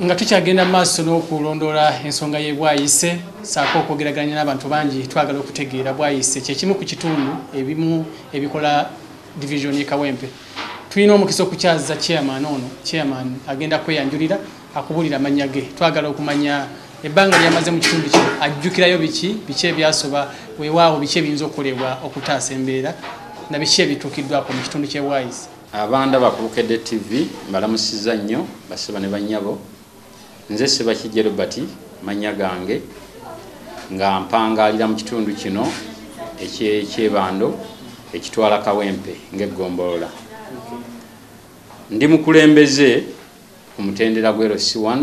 nga tukyagenda maaso n'okulondoola ensonga ye bwayise saako okwogeraganya n'abantu bangi twagala okutegeera bwayise kyekimu ku kitundu ebimu ebikola division ye Kawempe. Tulina omukisa okukyaza chairman agenda kweyanjulira akubulira amannya ge. Twagala okumanya ebbanga lyamaze mu kitundu kino ajjukirayo biki ebyasoba weewaawo biki ebiyinza okukolebwa okutaasa embeera na biki ebituukiddwako mu kitundu kye bwayise. Abanda bakubukedde TV mbalamusiza nnyo baseba ne bannyabo. Nze Sebakijje Robert mannya gange nga mpangalira mu kitundu kino ekyebando ekitwala Kawempe ng'eggombolola. Ndi mukulembeze ku mutendera gwe LC1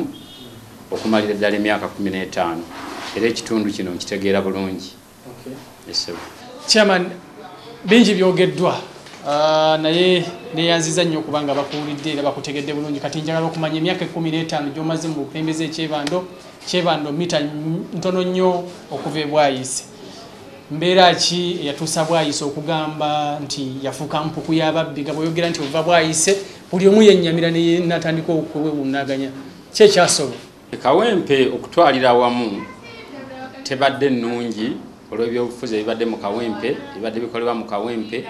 okumalira ddala emyaka 15 era ekitundu kino nkitegeera bulungi. Chairman, bingi byogeddwa naye neyanziza nnyo kubanga bakuwulidde era bakutegedde bulungi kati njagala okumanya emyaka 15 gy'omaze mu bukulembeze ekyebando mita ntono nnyo okuva ebwayise. Mbeera ki eyatuusa bwayise okugamba nti yafuuka mpuku y'ababbi nga bw'oyogera nti ova bwayise buli omu yennyamira ne natandika okwewuunaganya ki ekyasoba? Kawempe okutwalira wamu tebadde nnungi olw'ebyobufuzi ebibadde mu Kawempe ebibadde bikolebwa mu Kawempe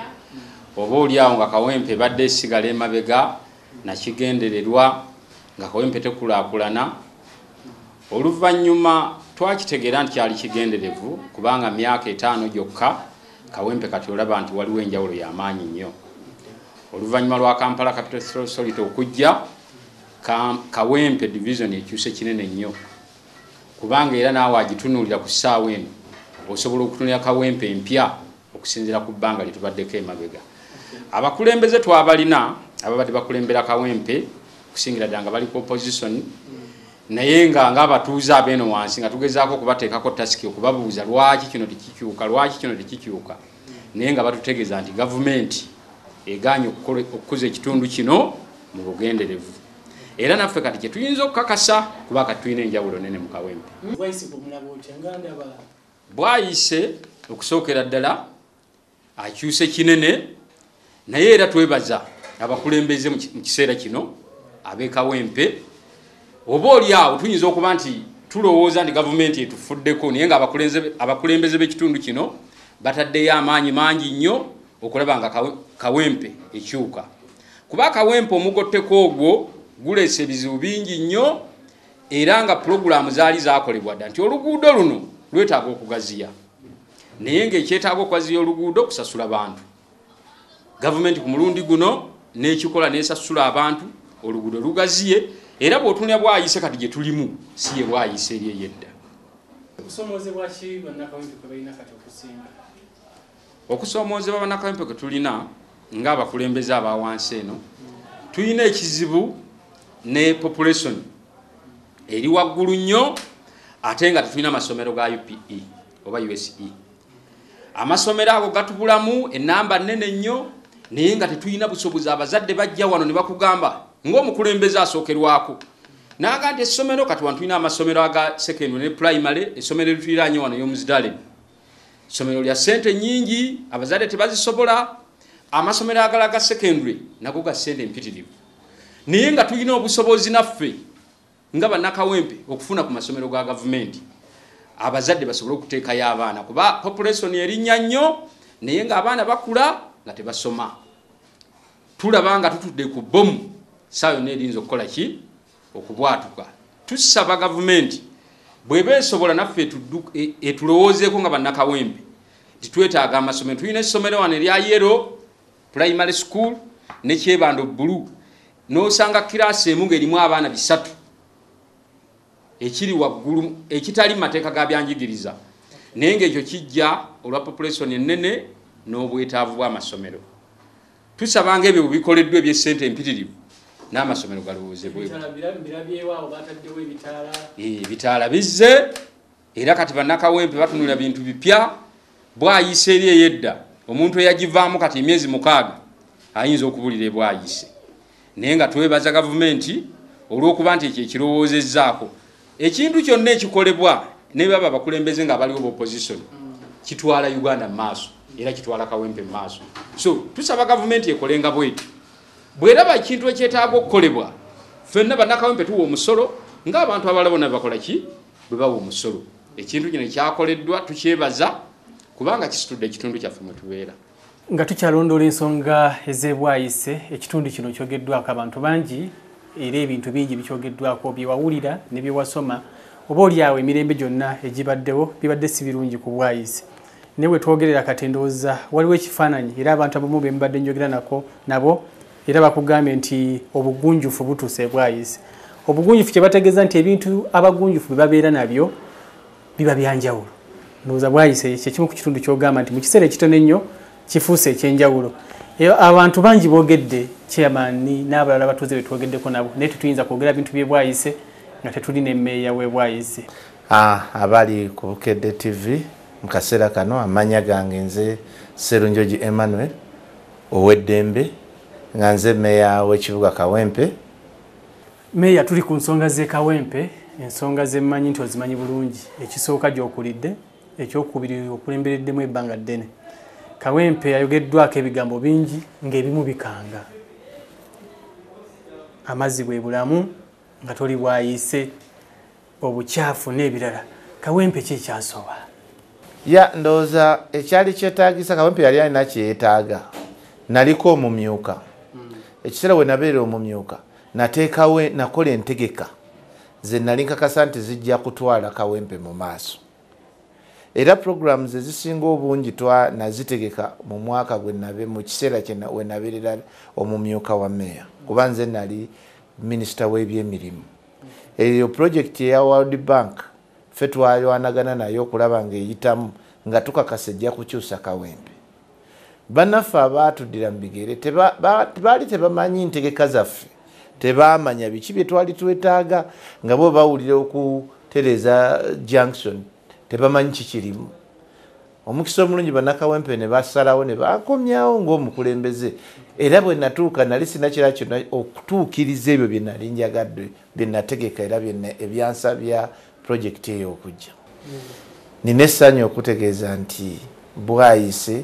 oba oliawo nga Kawempe badde esigala emabega nakigendererwa nga Kawempe tekulaakulana. Oluvannyuma twakitegeera nti kyali kigenderevu kubanga myaka 5 gyokka Kawempe kati olaba nti waliwo enjawulo y'amaanyi nnyo. Oluvannyuma lwa Kampala Capital Authority okujja Kawempe division ekyuse kinene nnyo kubanga era naawe agitunuulira ku ssaawa eno osobola okutunulira Kawempe empya okusinziira ku bbanga lye tubaddeko emabega. Abakulembeze twabalina ababadde bakulembera Kawempe kusingira ddala nga bali ku opposition naye nga abatuuze abeeno wansi nga tugezaako okubateekako tasiki okubabuuza lwaki kino tekikyuka naye nga batutegeeza nti gavumenti egaanye okukuza ekitundu kino mu bugenderevu era naffe kati kye tuyinza okukakasa kuba kati tulina enjawulo nene mu Kawempe. Bwayise okusookera ddala akyuse kinene naye era twebaza abakulembeze mu kiseera kino ab'e Kawempe oba oliawo tuyinza okuba nti tulowooza nti gavumenti etufuddeko naye nga abakulembeze b'ekitundu kino bataddeyo amaanyi mangi nnyo okulaba nga Kawempe ekyuka kuba Kawempe omugotteko ogwo guleese ebizibu bingi nnyo era nga pulogulaamu zaali zaakolebwa dda nti oluguudo luno lwetaaga okugaziya naye ng'ekyetaaga okugaziya oluguudo kusasula bantu. Gavumenti ku mulundi guno n'ekikola n'esasula abantu oluguudo lugaziye era bw'otunula bwayise kati gye tulimu si ye bwayise eri ey'edda. Okusoomoozebwa bannakawempe kwe tulina ng'abakulembeze aba wansi eno tulina ekizibu ne population eri waggulu nnyo ate nga tetulina amasomero ga UPE oba USE. Amasomero ago gatubulamu ennamba nnene nnyo naye nga tetulina busobozi. Abazadde bajja wano ne bakugamba ng'omukulembeze asookerwako naga nti essomero kati wano tulina amasomero aga secondary ne primary. Essomero lituliraanye wano y'omuzidale essomero lya ssente nnyingi abazadde tebazisobola. Amasomero agala ga secondary nago ga ssente mpitirivu naye nga tulina obusobozi naffe nga bannakawempe okufuna ku masomero ga gavumenti abazadde basobole okuteekayo abaana kuba population erinnya nnyo naye ng'abaana bakula nga tebasoma. Tulaba nga tutudde ku bomu saa yonna erinza okukola ki okubwatuka. Tusaba gavumenti bw'eba esobola naffe etulowoozeeko nga bannakawempe titwetaaga amasomero. Tulina essomero wano erya Yero primary school ne Kyebando Blue n'osanga kiraasi emu ng'erimu abaana 3 ekiri waggulu ekitali mu mateeka ga byanjigiriza naye ng'ekyo kijja olwa population ennene n'obwetaavu bw'amasomero. Tusaba ng'ebyo bikoleddwa eby'essente empitirivu n'amasomero galowoozebweku. Ebitaala bizze era kati bannakawempe batunula bintu bipya. Bwayise eri ey'edda omuntu eyagivaamu kati emyezi 6 ayinza okubulira ebwayise naye nga twebaza gavumenti olw'okuba nti ekyo ekirowoozezzaako ekintu kyonna ekikolebwa ne baba abakulembeze nga baliwo opposition kitwala Uganda mu maaso era kitwala Kawempe mu maaso. So tusaba gavumenti ekolenga bweti bweraba ekintu ekyetaaga okukolebwa ffenna bannakawempe tuwa omusolo ng'abantu abalala bonna bakola ki bwe bawa omusolo. Ekintu kino kyakoleddwa tukyebaza kubanga kisitudde ekitundu kyaffe mwe tubeera. Nga tukyalondoola ensonga ez'ebwayise ekitundu kino kyogeddwako abantu bangi era ebintu bingi bikyogeddwako bye wawulira ne bye wasoma oba oliawo emirembe gyonna egibaddewo bibadde si birungi ku bwayise. Ne bwe twogerera kati ndowooza waliwo ekifaananyi era abantu abamu be mbadde njogera nabo era bakugambye nti obugunjufu butuuse ebwayise. Obugunjufu kye bategeeza nti ebintu abagunjufu bwe babeera nabyo biba byanjawulo. Ndowooza bwayise kyekimu ku kitundu ky'ogamba nti mu kiseera ekitono ennyo kifuuse ekyenjawulo. Abantu bangi boogedde chairman n'abalala batuuze be twogeddeko nabo naye tetuyinza kwogera bintu bye bwayise nga tetuli ne mmeeya we bwayise. Abali ku Bukedde TV mu kaseera kano amanya gange nze Sserunjogi Emmanuel ow'eddembe nga nze mmeeya w'ekibuga Kawempe. Mmeeya tuli ku nsonga z'e Kawempe, ensonga z'emmanyi nti ozimanyi bulungi. Ekisooka gy'okulidde, ekyokubiri okulembereddemu ebbanga ddene. Kawempe ayogeddwako ebigambo bingi ng'ebimu bikanga. Amazzi bwe bulamu nga toli bwayise, obukyafu n'ebirala. Kawempe ki ekyasoba? Ndowooza ekyali kyetaagisa Kawempe yali alina kyeyetaaga. Naliko omumyuka. Ekiseera we nabeera omumyuka nateekawo nakola entegeka ze nali nkakasa nti zijja kutwala Kawempe mu maaso. Era programs ezisinga obungi nazitegeka mu mwaka gwe nabe mu kiseera we nabeerera omumyuka wa meya kuba nze nali minisita w'ebyemirimu. Eyo project eya World Bank ffe twalwanagana nayo okulaba ng'eyitamu nga tukakasa ejja kukyusa Kawempe. Bannaffe abaatuddira mu bigere baali tebamanyi ntegeka zaffe, tebaamanya biki bye twali twetaaga nga bo bawulira okutereeza junction tebamanyi kikirimu. Omukisa omulungi bannakawempe ne basalawo ne bakomyawo ng'omukulembeze era bwe natuuka nali sina kira kyonna okutuukiriza ebyo bye nali njagadde bye nategeka era ebyansa bya projekiti eyo okujja. Nina essanyu okutegeeza nti bwayise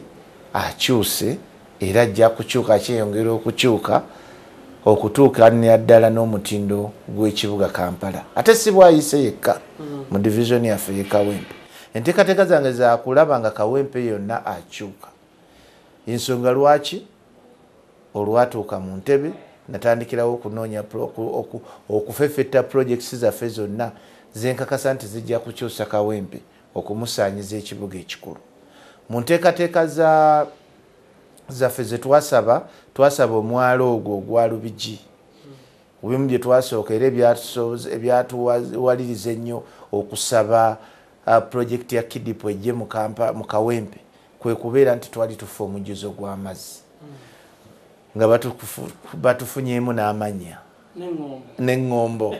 akyuse era ajja kukyuka kyeyongera okukyuka okutuuka naddala n'omutindo gw'ekibuga Kampala. Ate si bwayise yekka mu division yaffe ye Kawempe. Enteekateeka zange za kulaba nga Kawempe yonna akyuka. Ensonga lwaki olwatuuka mu ntebe natandikirawo okunoonya okufeffetta projects zaffe zonna zenkakasa nti zijja kukyusa Kawempe okumusaanyiza ekibuga ekikulu. Mu nteekateeka zaffe ze twasaba omwalo ogwo ogwa Lubigi. Ebimu bye twasooka era ebyatuwaliriza ennyo okusaba project ya Kidipo ejje mu Kawempe kwe kubeera nti twali tufa omujjuzo gw'amazzi nga batufunyeemu n'amanya n'eŋŋombo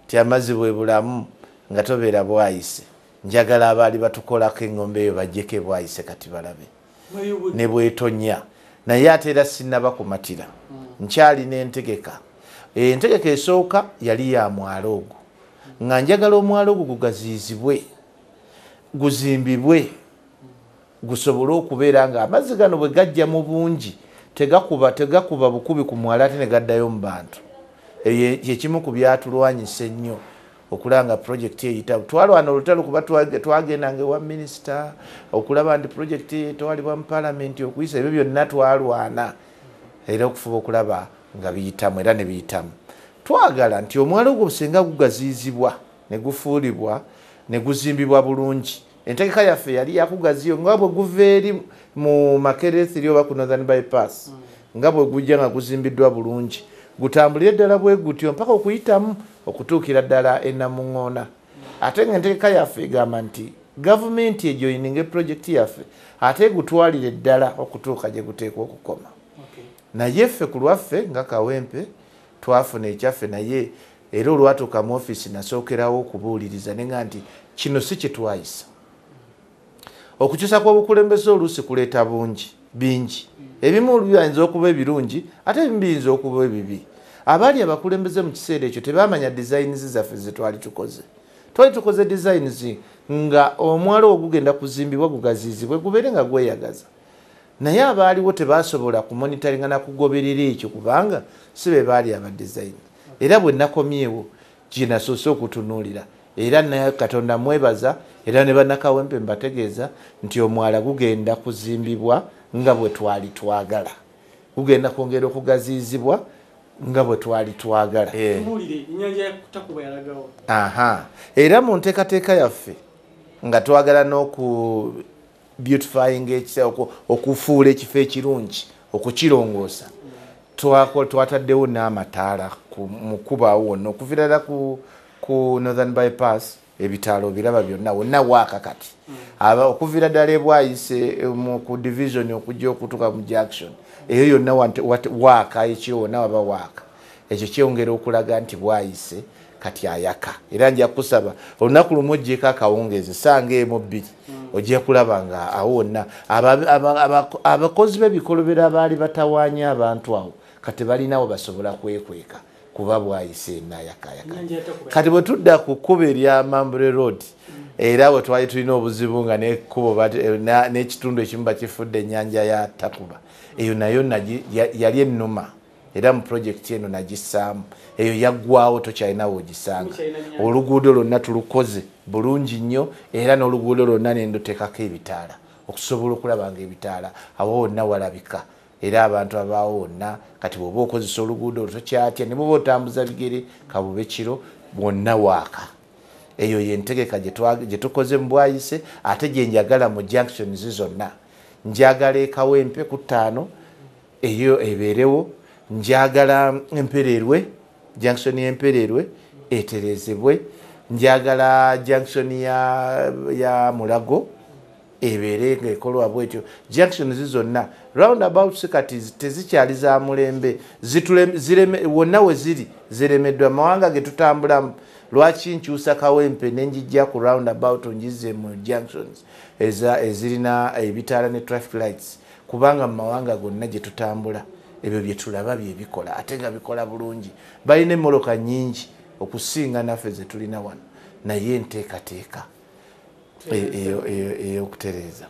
ti amazzi bwe bulamu nga tobeera bwayise. Njagala abaali batukolako eŋŋombe eyo bajjeko ebwayise kati balabe ne bwetonya. Naye ate era sinnaba kumatira, nkyalina entegeka. Entegeka esooka yali ya mwalo ogwo nga njagala omwalo ogwo gugaziizibwe guzimbibwe gusobole okubeera nga amazzi gano bwe gajja mu bungi tegakuba bukubi ku mwala ate ne gaddayo mu bantu. Kyekimu ku byatulwanyisa ennyo okulanga project eyitabu. Twalwana olutalo kuba twagendanga ewa minisita okulaba nti project etwalibwa mu parliament okuyisa ebyo byonna twalwana era okufuba okulaba nga biyitamu era ne biyitamu. Twagala nti omwalo ogwo singa gugaziizibwa ne gufuulibwa ne guzimbibwa bulungi. Entegeka yaffe yali yakugaziyo nga bwe guva eri mu Makerere 3 oba ku Northern Bypass nga bwe gujja nga guzimbiddwa bulungi gutambulire ddala bwe gutyo mpaka okuyitamu okutuukira ddala e Namuŋŋoona. Ate ng'entegeka yaffe egamba nti gavumenti ejoyininga projekiti yaffe ate gutwalire ddala okutuuka gye guteekwa okukoma. Naye ffe ku lwaffe nga Kawempe twafuna ekyaffe naye era olwatuuka mu ofiisi nasookerawo okubuuliriza nenga nti kino si kye twayisa. Okukyusa kw'obukulembeze oluusi kuleeta bingi. Ebimu biyinza okuba ebirungi ate ebimu biyinza okuba ebibi. Abaali abakulembeze mu kiseera ekyo tebaamanya designs zaffe ze twali tukoze. Twali tukoze designs nga omwalo ogugenda kuzimbibwa gugaziizibwe gubeere nga gweyagaza. Naye abaaliwo tebaasobola kumonitoringa na kugoberera ekyo kubanga si be baali aba design. era bwe nakomyewo kinasoose okutunuulira era naye Katonda mwebaza era ne bannakawempe mbategeeza nti omwala gugenda kuzimbibwa nga bwe twali twagala gugenda kwongera okugaziizibwa nga bwe twali twagala era mu nteekateeka yaffe nga twagala n'oku beautifying okufuula ekifo ekirungi okukirongoosa twataddewo n'amataala mu kubaawo wonna okuviira ddala ku Northern Bypass ebitaalo biraba byonna wonna waaka kati okuviira ddala ebwayise ku division okujja okutuuka mu junction eyo yonna waaka ekiro wonna waba waaka ekyo kyongera okulaga nti bwayise kati ayaka era nja kusaba olunaku lumu ojjeeko akawungeezi essanga emu bbiri ojja kulaba nga awo wonna abakozi b'ebikolobero abaali batawaanya abantu awo kati balinawo basobola kwekweka kuba bwayise nayakayaka kati bwe tudda ku kkubo erya Mambule Road era bwe twali tulina obuzibu nga n'ekkubo n'ekitundu ekimu bakifudde ennyanja ya Takuba eyo nayo yali ennuma era mu projekiti eno nagissaamu eyo yaggwawo tokyalinawo ogisanga oluguudo lwonna tulukoze bulungi nnyo era n'oluguudo lwonna nendotekako ebitaala okusobola okulaba nga ebitaala awo wonna walabika era abantu abaawo wonna kati bw'oba okozesa oluguudo olwo tokyatya ne bw'oba otambuza bigere kabube kiro bwonna waaka eyo yentegeka gye tukoze mu bwayise ate gye njagala mu junctions zonna njagala ekawempe ku 5 eyo ebeerewo njagala Empererwe junction y'Empererwe eterezebwe njagala junction ya Mulago ebeere ng'ekolwa bwetyo junction zonna roundabouts kati tezikyali za mulembe wonna we ziri ziremeddwa amawanga ge tutambulamu lwaki nkyusa kawempe nenjijja ku roundabout njize mu junctions ezirina ebitaala ne traffic lights kubanga mu mawanga gonna gye tutambula ebyo bye tulaba bye bikola ate nga bikola bulungi balina emmoloka nnyingi okusinga naffe ze tulina wano naye enteekateeka eyokutereeza